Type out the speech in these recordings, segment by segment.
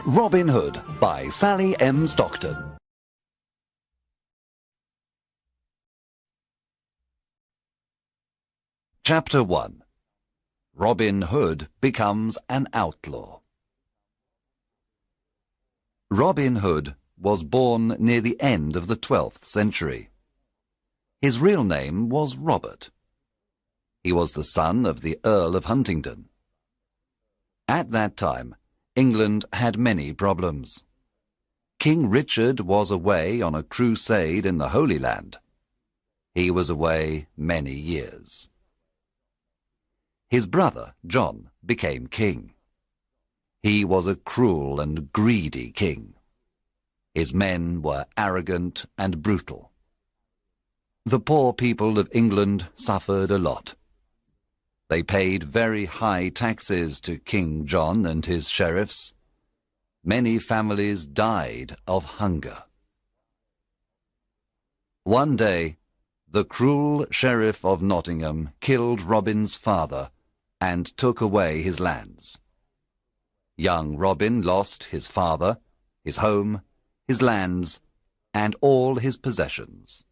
Robin Hood by Sally M. Stockton. Chapter 1. Robin Hood becomes an outlaw. Robin Hood was born near the end of the 12th century. His real name was Robert. He was the son of the Earl of Huntingdon. At that time, England had many problems. King Richard was away on a crusade in the Holy Land. He was away many years. His brother, John, became king. He was a cruel and greedy king. His men were arrogant and brutal. The poor people of England suffered a lot. They paid very high taxes to King John and his sheriffs. Many families died of hunger. One day, the cruel sheriff of Nottingham killed Robin's father and took away his lands. Young Robin lost his father, his home, his lands, and all his possessions.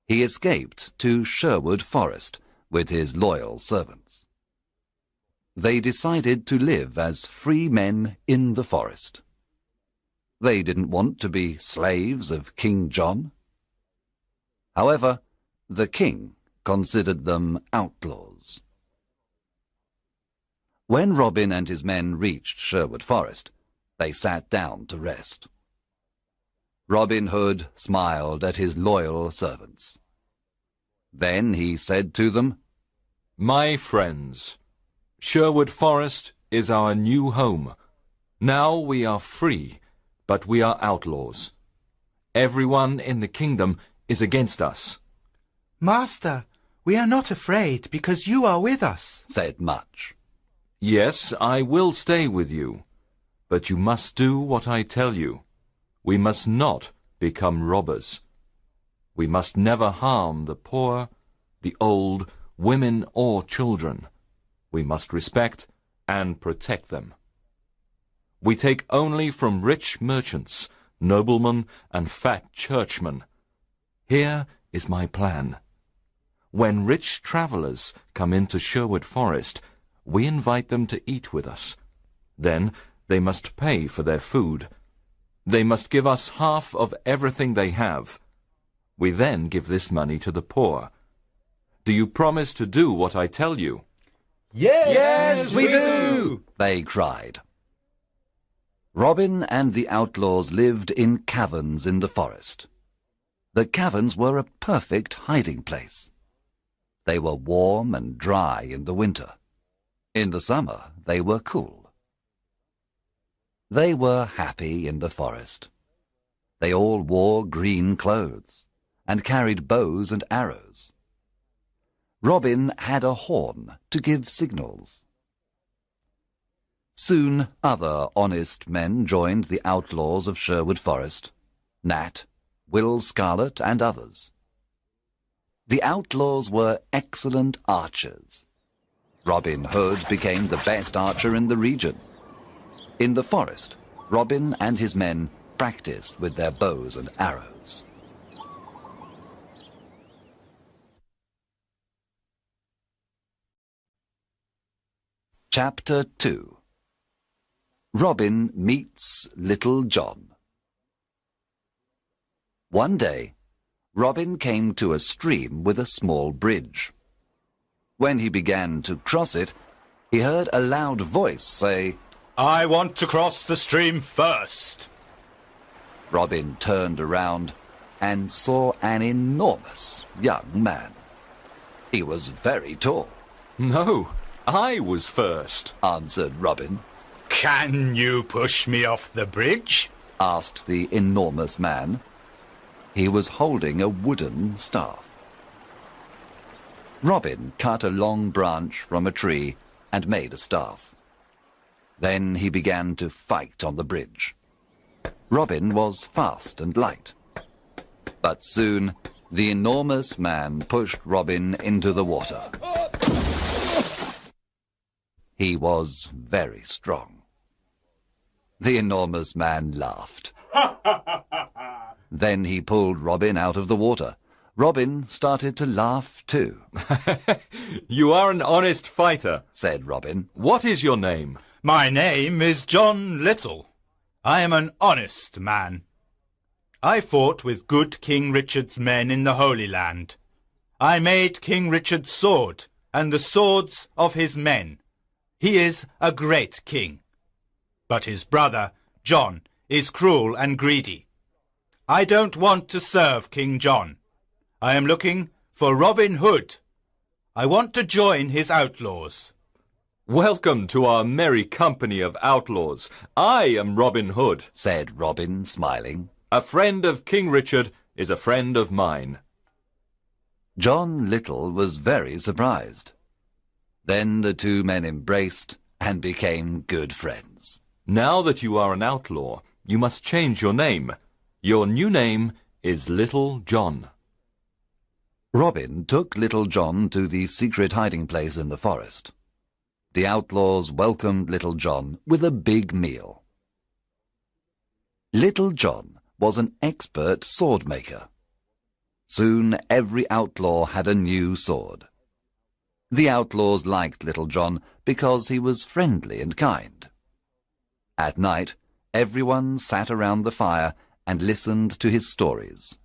He escaped to Sherwood Forest with his loyal servants. They decided to live as free men in the forest. They didn't want to be slaves of King John. However, the king considered them outlaws. When Robin and his men reached Sherwood Forest, they sat down to rest. Robin Hood smiled at his loyal servants. Then he said to them, "My friends, Sherwood Forest is our new home. Now we are free, but we are outlaws. Everyone in the kingdom is against us." "Master, we are not afraid because you are with us," said Much. "Yes, I will stay with you, but you must do what I tell you. We must not become robbers. We must never harm the poor, the old, women or children. We must respect and protect them. We take only from rich merchants, noblemen and fat churchmen. Here is my plan. When rich travellers come into Sherwood Forest, we invite them to eat with us. Then they must pay for their food. They must give us half of everything they have. We then give this money to the poor. Do you promise to do what I tell you?" Yes, we do, they cried. Robin and the outlaws lived in caverns in the forest. The caverns were a perfect hiding place. They were warm and dry in the winter. In the summer, they were cool. They were happy in the forest. They all wore green clothes and carried bows and arrows. Robin had a horn to give signals. Soon other honest men joined the outlaws of Sherwood Forest, Nat, Will Scarlet, and others. The outlaws were excellent archers. Robin Hood became the best archer in the region. In the forest, Robin and his men practiced with their bows and arrows. Chapter 2. Robin meets Little John. One day, Robin came to a stream with a small bridge. When he began to cross it, he heard a loud voice say, "I want to cross the stream first." Robin turned around and saw an enormous young man. He was very tall. "No, I was first," answered Robin. "Can you push me off the bridge?" asked the enormous man. He was holding a wooden staff. Robin cut a long branch from a tree and made a staff. Then he began to fight on the bridge. Robin was fast and light. But soon the enormous man pushed Robin into the water. He was very strong. The enormous man laughed. Then he pulled Robin out of the water. Robin started to laugh too. You are an honest fighter, said Robin. What is your name? My name is John Little. I am an honest man. I fought with good King Richard's men in the Holy Land. I made King Richard's sword and the swords of his men. He is a great king. But his brother, John, is cruel and greedy. I don't want to serve King John. I am looking for Robin Hood. I want to join his outlaws. Welcome to our merry company of outlaws. I am Robin Hood, said Robin, smiling. A friend of King Richard is a friend of mine. John Little was very surprised. Then the two men embraced and became good friends. Now that you are an outlaw, you must change your name. Your new name is Little John. Robin took Little John to the secret hiding place in the forest. The outlaws welcomed Little John with a big meal. Little John was an expert sword maker. Soon every outlaw had a new sword. The outlaws liked Little John because he was friendly and kind. At night, everyone sat around the fire and listened to his stories.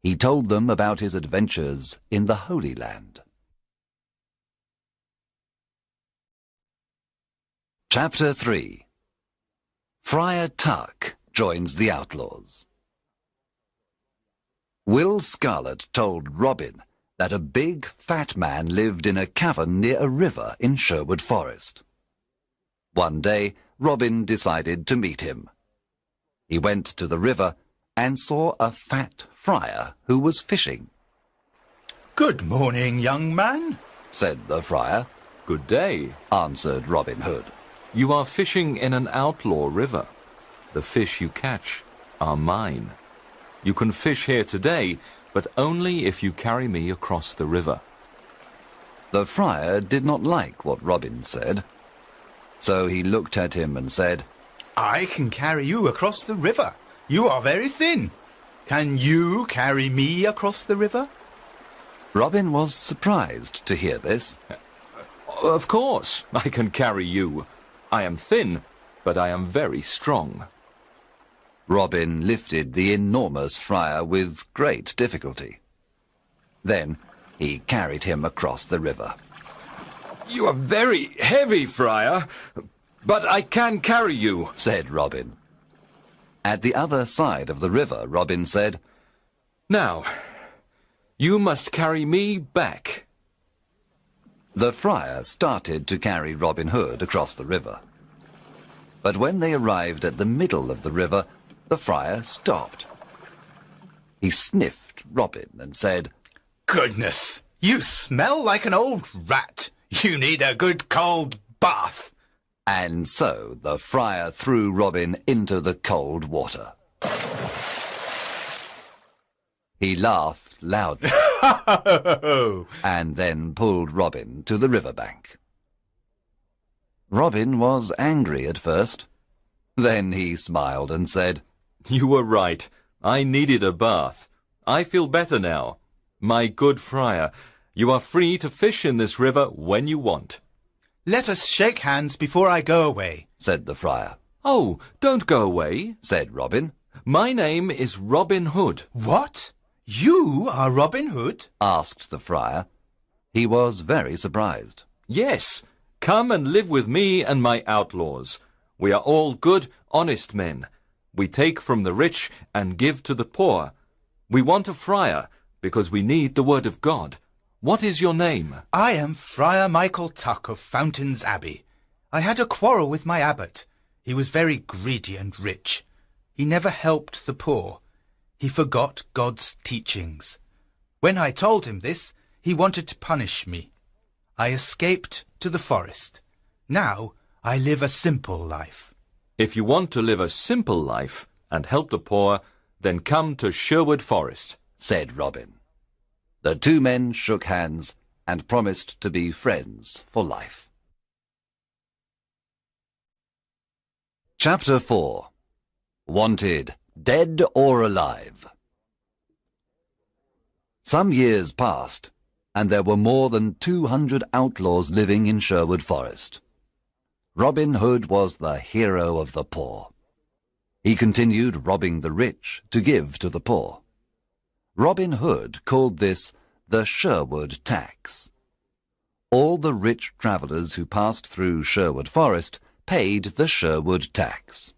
He told them about his adventures in the Holy Land. Chapter 3. Friar Tuck joins the outlaws. Will Scarlet told Robin that a big, fat man lived in a cavern near a river in Sherwood Forest. One day, Robin decided to meet him. He went to the river and saw a fat friar who was fishing. Good morning, young man, said the friar. Good day, answered Robin Hood. You are fishing in an outlaw river. The fish you catch are mine. You can fish here today, but only if you carry me across the river. The friar did not like what Robin said, so he looked at him and said, I can carry you across the river. You are very thin. Can you carry me across the river? Robin was surprised to hear this. Of course, I can carry you. I am thin, but I am very strong. Robin lifted the enormous friar with great difficulty. Then he carried him across the river. You are very heavy, friar, but I can carry you, said Robin. At the other side of the river, Robin said, Now, you must carry me back. The friar started to carry Robin Hood across the river. But when they arrived at the middle of the river, the friar stopped. He sniffed Robin and said, Goodness, you smell like an old rat. You need a good cold bath. And so the friar threw Robin into the cold water. He laughed loudly and then pulled Robin to the riverbank. Robin was angry at first. Then he smiled and said, You were right. I needed a bath. I feel better now. My good friar, you are free to fish in this river when you want. Let us shake hands before I go away, said the friar. Oh, don't go away, said Robin. My name is Robin Hood. What? You are Robin Hood? Asked the friar. He was very surprised. Yes, come and live with me and my outlaws. We are all good, honest men. We take from the rich and give to the poor. We want a friar because we need the word of God. What is your name? I am Friar Michael Tuck of Fountains Abbey. I had a quarrel with my abbot. He was very greedy and rich. He never helped the poor. He forgot God's teachings. When I told him this, he wanted to punish me. I escaped to the forest. Now I live a simple life. If you want to live a simple life and help the poor, then come to Sherwood Forest, said Robin. The two men shook hands and promised to be friends for life. Chapter 4. Wanted, dead or alive. Some years passed, and there were more than 200 outlaws living in Sherwood Forest. Robin Hood was the hero of the poor. He continued robbing the rich to give to the poor. Robin Hood called this the Sherwood tax. All the rich travellers who passed through Sherwood Forest paid the Sherwood tax.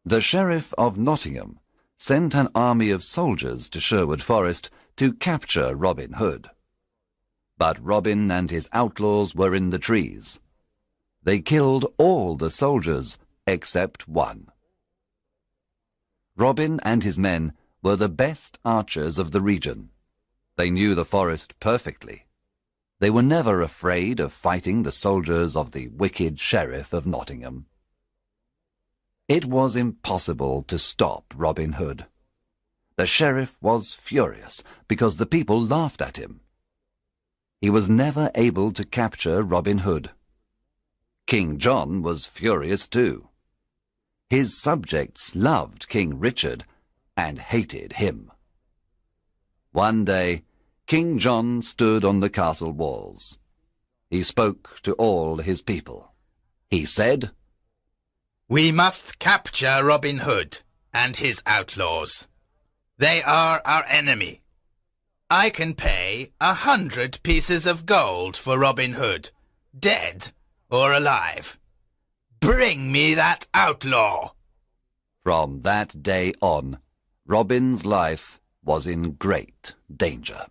The Sheriff of Nottingham sent an army of soldiers to Sherwood Forest to capture Robin Hood. But Robin and his outlaws were in the trees. They killed all the soldiers except one. Robin and his men were the best archers of the region. They knew the forest perfectly. They were never afraid of fighting the soldiers of the wicked Sheriff of Nottingham. It was impossible to stop Robin Hood. The sheriff was furious because the people laughed at him. He was never able to capture Robin Hood. King John was furious too. His subjects loved King Richard and hated him. One day, King John stood on the castle walls. He spoke to all his people. He said, "We must capture Robin Hood and his outlaws. They are our enemy. I can pay 100 pieces of gold for Robin Hood, dead or alive. Bring me that outlaw." From that day on, Robin's life was in great danger.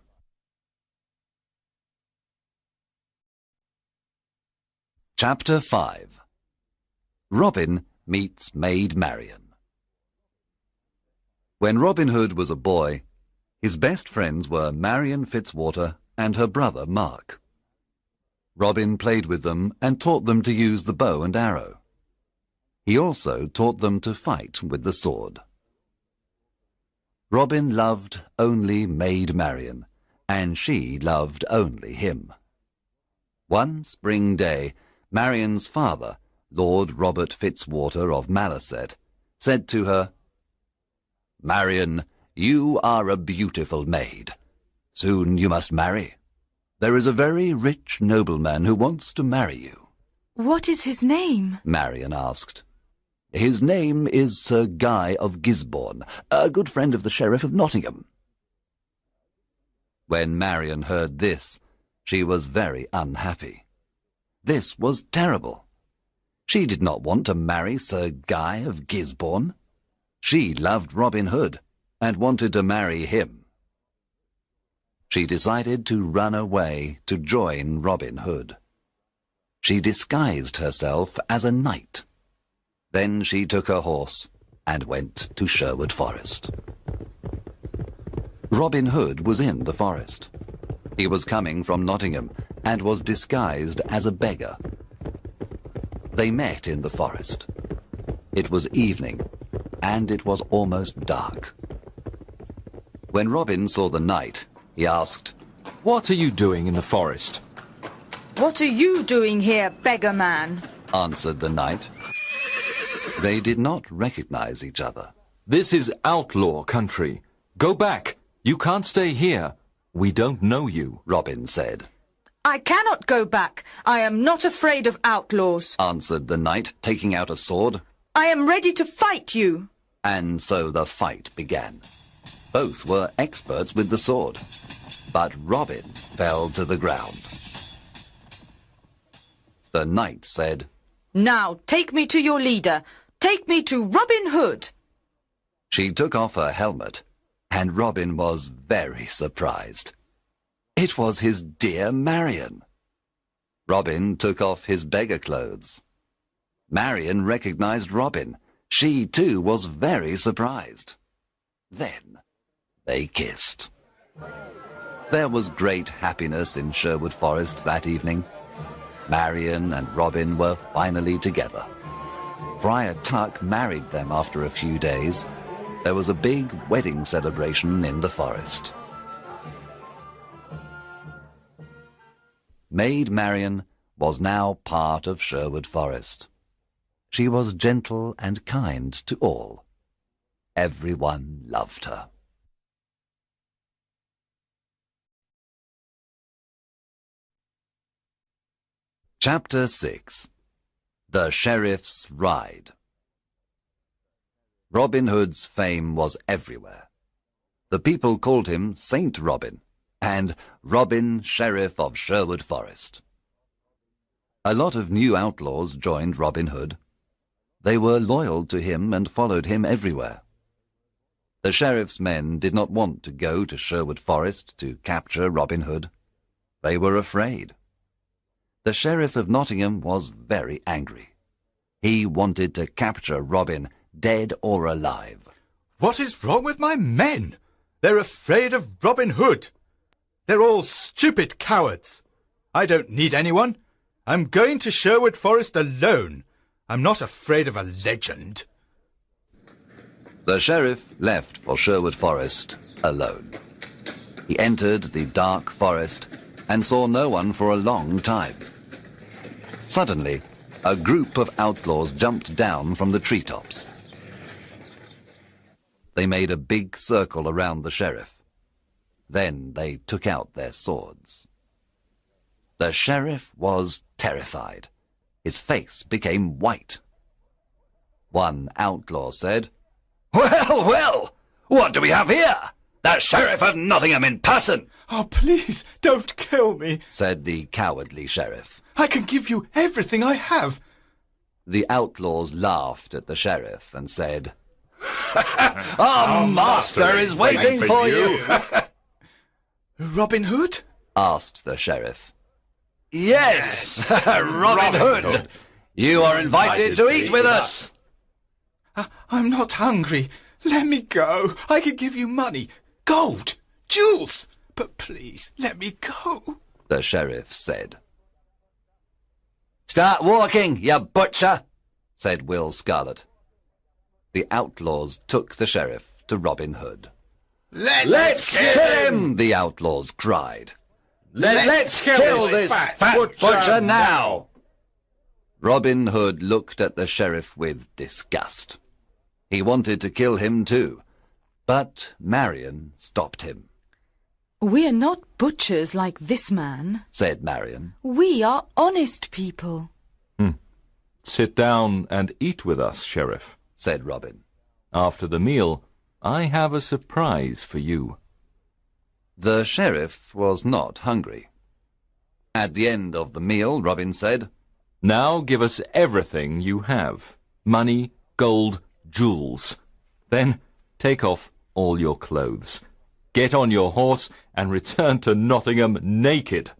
Chapter 5. Robin meets Maid Marian. When Robin Hood was a boy, his best friends were Marian Fitzwater and her brother Mark. Robin played with them and taught them to use the bow and arrow. He also taught them to fight with the sword. Robin loved only Maid Marian, and she loved only him. One spring day, Marian's father, Lord Robert Fitzwater of Malaset, said to her, "Marian, you are a beautiful maid. Soon you must marry. There is a very rich nobleman who wants to marry you." "What is his name?" Marian asked. "His name is Sir Guy of Gisborne, a good friend of the Sheriff of Nottingham." When Marian heard this, she was very unhappy. This was terrible. She did not want to marry Sir Guy of Gisborne. She loved Robin Hood and wanted to marry him. She decided to run away to join Robin Hood. She disguised herself as a knight. Then she took her horse and went to Sherwood Forest. Robin Hood was in the forest. He was coming from Nottingham and was disguised as a beggar. They met in the forest. It was evening, and it was almost dark. When Robin saw the knight, he asked, "What are you doing in the forest?" "What are you doing here, beggar man?" answered the knight. They did not recognize each other. "This is outlaw country. Go back. You can't stay here. We don't know you," Robin said. "I cannot go back. I am not afraid of outlaws," answered the knight, taking out a sword. "I am ready to fight you." And so the fight began. Both were experts with the sword, but Robin fell to the ground. The knight said, "Now take me to your leader. Take me to Robin Hood." She took off her helmet, and Robin was very surprised. It was his dear Marian. Robin took off his beggar clothes. Marian recognized Robin. She too was very surprised. Then they kissed. There was great happiness in Sherwood Forest that evening. Marian and Robin were finally together. Friar Tuck married them after a few days. There was a big wedding celebration in the forest. Maid Marian was now part of Sherwood Forest. She was gentle and kind to all. Everyone loved her. Chapter 6. The Sheriff's Ride. Robin Hood's fame was everywhere. The people called him Saint Robin and Robin, Sheriff of Sherwood Forest. A lot of new outlaws joined Robin Hood. They were loyal to him and followed him everywhere. The sheriff's men did not want to go to Sherwood Forest to capture Robin Hood. They were afraid. The Sheriff of Nottingham was very angry. He wanted to capture Robin, dead or alive. What is wrong with my men? They're afraid of Robin Hood. They're all stupid cowards. I don't need anyone. I'm going to Sherwood Forest alone. I'm not afraid of a legend. The sheriff left for Sherwood Forest alone. He entered the dark forest and saw no one for a long time. Suddenly, a group of outlaws jumped down from the treetops. They made a big circle around the sheriff. Then they took out their swords. The sheriff was terrified. His face became white. One outlaw said, "Well, well, what do we have here? The Sheriff of Nottingham in person!" Oh, please, don't kill me, said the cowardly sheriff. I can give you everything I have. The outlaws laughed at the sheriff and said, "Our master is waiting for you." Robin Hood? asked the sheriff. Yes, Robin Hood. You are invited to eat with us. I'm not hungry. Let me go. I can give you money, gold, jewels. But please, let me go, the sheriff said. "Start walking, you butcher," said Will Scarlet. The outlaws took the sheriff to Robin Hood. Let's kill him, the outlaws cried. Let's kill this fat butcher now. Robin Hood looked at the sheriff with disgust. He wanted to kill him too, but Marion stopped him. "We're not butchers like this man," said Marion. "We are honest people." Sit down and eat with us, Sheriff, said Robin. After the meal, I have a surprise for you. The sheriff was not hungry. At the end of the meal, Robin said, Now give us everything you have. Money, gold, jewels. Then take off all your clothes. Get on your horse and return to Nottingham naked.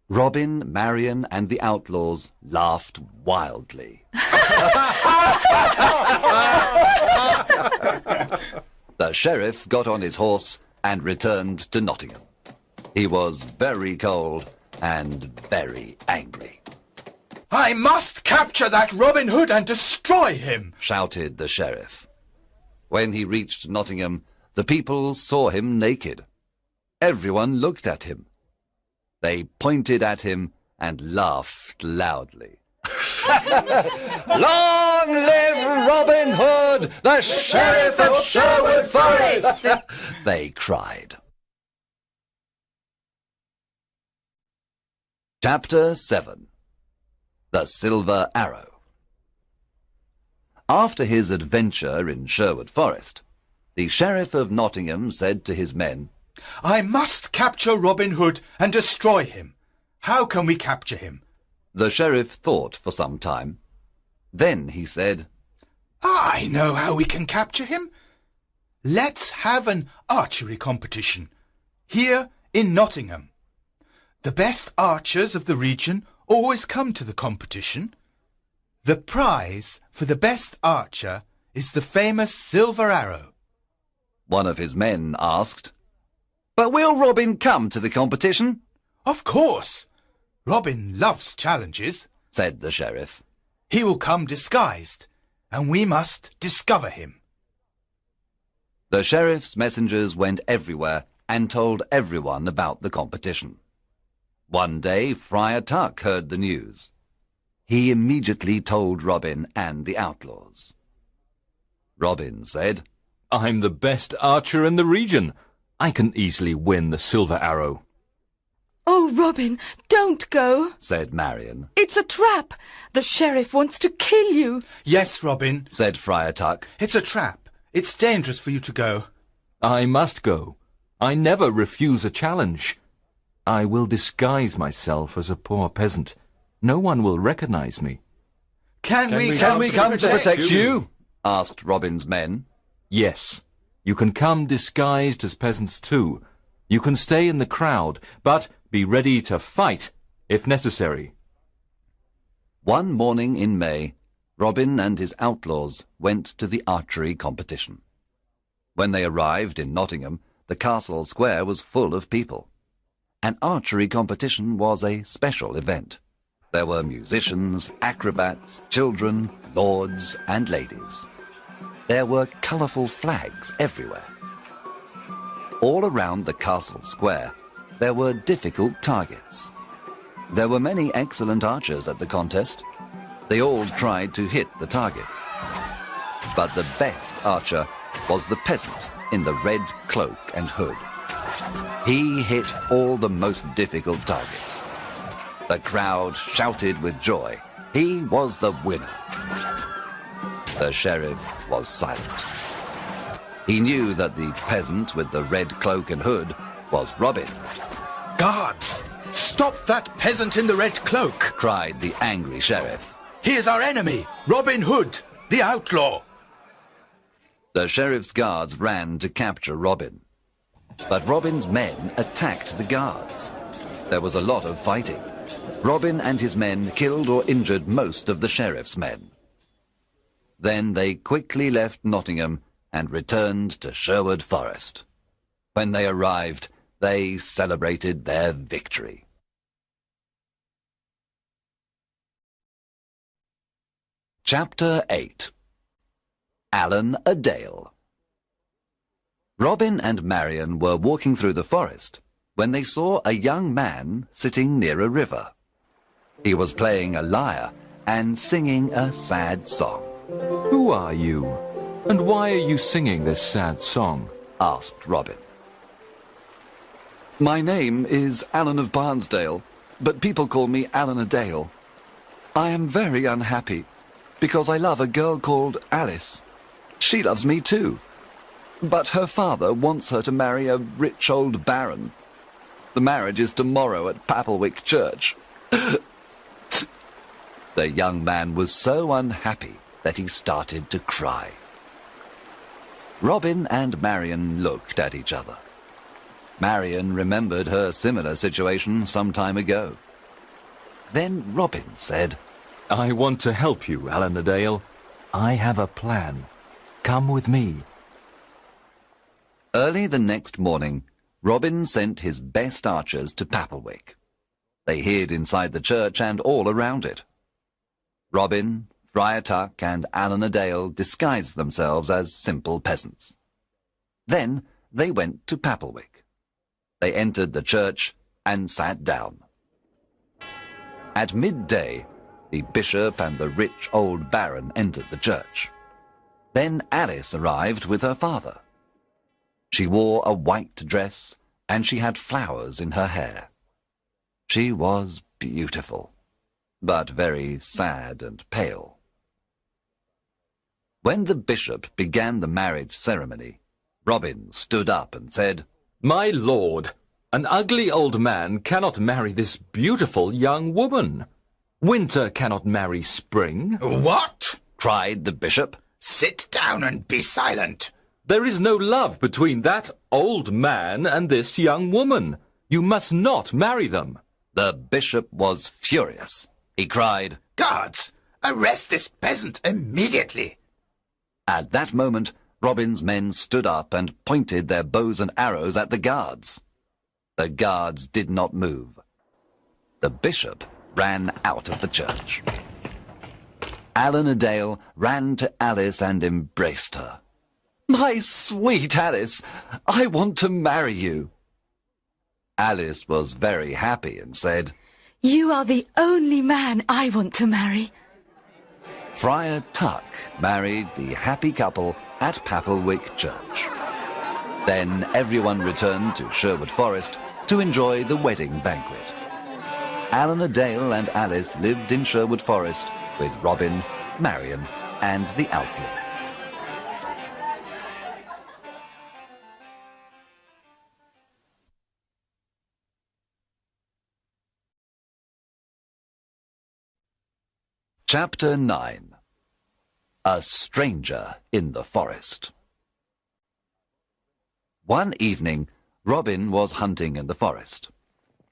Robin, Marion, and the outlaws laughed wildly. The sheriff got on his horse and returned to Nottingham. He was very cold and very angry. I must capture that Robin Hood and destroy him, shouted the sheriff. When he reached Nottingham, the people saw him naked. Everyone looked at him. They pointed at him and laughed loudly. Long live Robin Hood, the Sheriff of Sherwood Forest! They cried. Chapter 7. The Silver Arrow. After his adventure in Sherwood Forest, the Sheriff of Nottingham said to his men, I must capture Robin Hood and destroy him. How can we capture him? The sheriff thought for some time. Then he said, I know how we can capture him. Let's have an archery competition here in Nottingham. The best archers of the region always come to the competition. The prize for the best archer is the famous silver arrow. One of his men asked, But will Robin come to the competition? Of course. Robin loves challenges, said the sheriff. He will come disguised, and we must discover him. The sheriff's messengers went everywhere and told everyone about the competition. One day Friar Tuck heard the news. he immediately told Robin and the outlaws. Robin said, I'm the best archer in the region. I can easily win the silver arrow. Oh, Robin, don't go, said Marion. It's a trap. The sheriff wants to kill you. Yes, Robin, Said Friar Tuck. it's a trap. It's dangerous for you to go. I must go. I never refuse a challenge. I will disguise myself as a poor peasant. No one will recognize me. Can we come to protect you? Asked Robin's men. Yes, you can come disguised as peasants too. You can stay in the crowd, but be ready to fight if necessary. One morning in May, Robin and his outlaws went to the archery competition. When they arrived in Nottingham, the castle square was full of people. An archery competition was a special event. There were musicians, acrobats, children, lords and ladies. There were colourful flags everywhere. All around the castle square, there were difficult targets. There were many excellent archers at the contest. They all tried to hit the targets. But the best archer was the peasant in the red cloak and hood. He hit all the most difficult targets. The crowd shouted with joy. He was the winner. The sheriff was silent. He knew that the peasant with the red cloak and hood was Robin. Guards, stop that peasant in the red cloak. Cried the angry sheriff. He is our enemy, Robin Hood, the outlaw. The sheriff's guards ran to capture Robin. But Robin's men attacked the guards. There was a lot of fighting. Robin and his men killed or injured most of the sheriff's men. Then they quickly left Nottingham and returned to Sherwood Forest. When they arrived, they celebrated their victory. Chapter 8. Alan a Dale. Robin and Marion were walking through the forest when they saw a young man sitting near a river. He was playing a lyre and singing a sad song. Who are you? And why are you singing this sad song? Asked Robin. My name is Alan of Barnesdale, but people call me Alan a Dale. I am very unhappy because I love a girl called Alice. She loves me too, but her father wants her to marry a rich old baron. The marriage is tomorrow at Papelwick Church. The young man was so unhappy that he started to cry. Robin and Marion looked at each other. Marion remembered her similar situation some time ago. Then Robin said, I want to help you, Alan a Dale. I have a plan. Come with me. Early the next morning, Robin sent his best archers to Papelwick. They hid inside the church and all around it. Robin, Friar Tuck, and Alan a Dale disguised themselves as simple peasants. Then they went to Papelwick. They entered the church and sat down. At midday, the bishop and the rich old baron entered the church. Then Alice arrived with her father. She wore a white dress and she had flowers in her hair. She was beautiful, but very sad and pale. When the bishop began the marriage ceremony, Robin stood up and said, My lord, an ugly old man cannot marry this beautiful young woman. Winter cannot marry spring. What? cried the bishop. Sit down and be silent. There is no love between that old man and this young woman. You must not marry them. The bishop was furious. He cried, Guards, arrest this peasant immediately. At that moment, Robin's men stood up and pointed their bows and arrows at the guards. The guards did not move. The bishop ran out of the church. Alan a Dale ran to Alice and embraced her. My sweet Alice, I want to marry you. Alice was very happy and said, You are the only man I want to marry. Friar Tuck married the happy couple at Papelwick Church. Then everyone returned to Sherwood Forest to enjoy the wedding banquet. Eleanor Dale and Alice lived in Sherwood Forest with Robin, Marion, and the outlaw. Chapter 9. A Stranger in the Forest. One evening, Robin was hunting in the forest.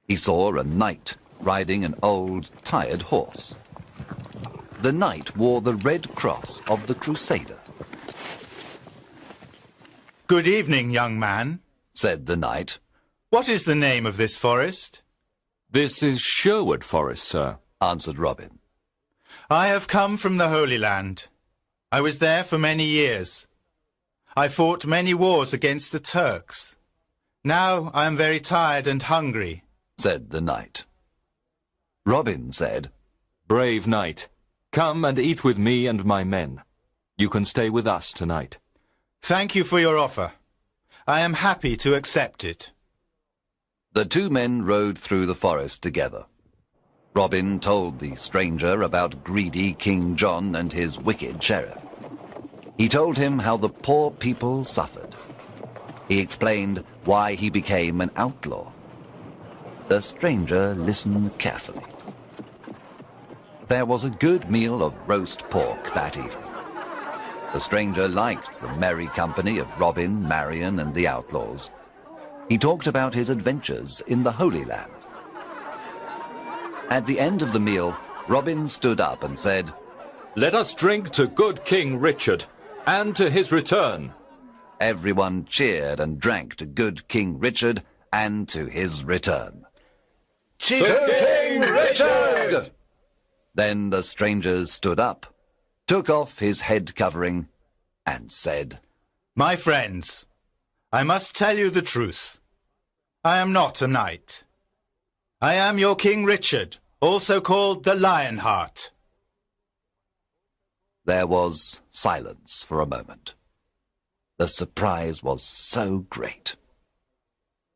He saw a knight riding an old, tired horse. The knight wore the red cross of the Crusader. Good evening, young man, said the knight. What is the name of this forest? This is Sherwood Forest, sir, answered Robin. I have come from the Holy Land. I was there for many years. I fought many wars against the Turks. Now I am very tired and hungry, said the knight. Robin said, Brave knight, come and eat with me and my men. You can stay with us tonight. Thank you for your offer. I am happy to accept it. The two men rode through the forest together. Robin told the stranger about greedy King John and his wicked sheriff. He told him how the poor people suffered. He explained why he became an outlaw. The stranger listened carefully. There was a good meal of roast pork that evening. The stranger liked the merry company of Robin, Marion, and the outlaws. He talked about his adventures in the Holy Land. At the end of the meal, Robin stood up and said, Let us drink to good King Richard, and to his return. Everyone cheered and drank to good King Richard and to his return. Cheers to King Richard! Then the stranger stood up, took off his head covering, and said, My friends, I must tell you the truth. I am not a knight. I am your King Richard, also called the Lionheart. There was silence for a moment. The surprise was so great.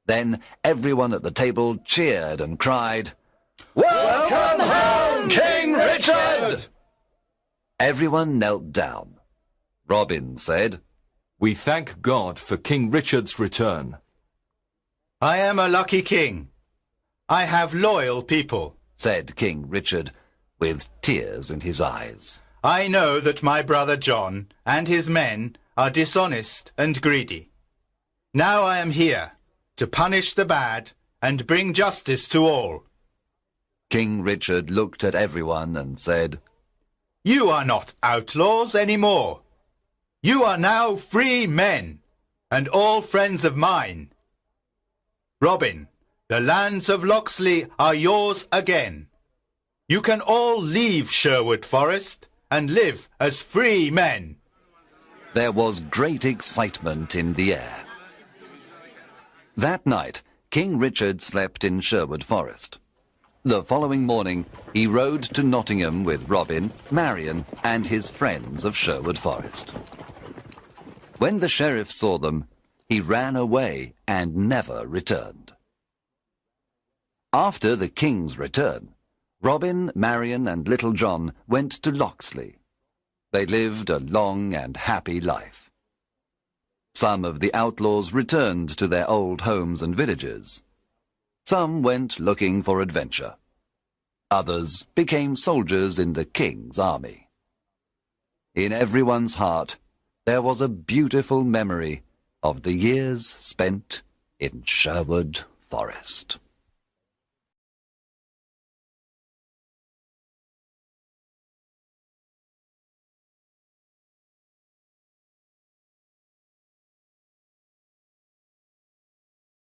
Then everyone at the table cheered and cried, Welcome home, King Richard! Everyone knelt down. Robin said, We thank God for King Richard's return. I am a lucky king. I have loyal people, said King Richard, with tears in his eyes. I know that my brother John and his men are dishonest and greedy. Now I am here to punish the bad and bring justice to all. King Richard looked at everyone and said, You are not outlaws anymore. You are now free men, and all friends of mine. Robin, the lands of Locksley are yours again. You can all leave Sherwood Forest and live as free men. There was great excitement in the air. That night, King Richard slept in Sherwood Forest. The following morning, he rode to Nottingham with Robin, Marion, and his friends of Sherwood Forest. When the sheriff saw them, he ran away and never returned. After the king's return, Robin, Marion, and Little John went to Locksley. They lived a long and happy life. Some of the outlaws returned to their old homes and villages. Some went looking for adventure. Others became soldiers in the king's army. In everyone's heart, there was a beautiful memory of the years spent in Sherwood Forest.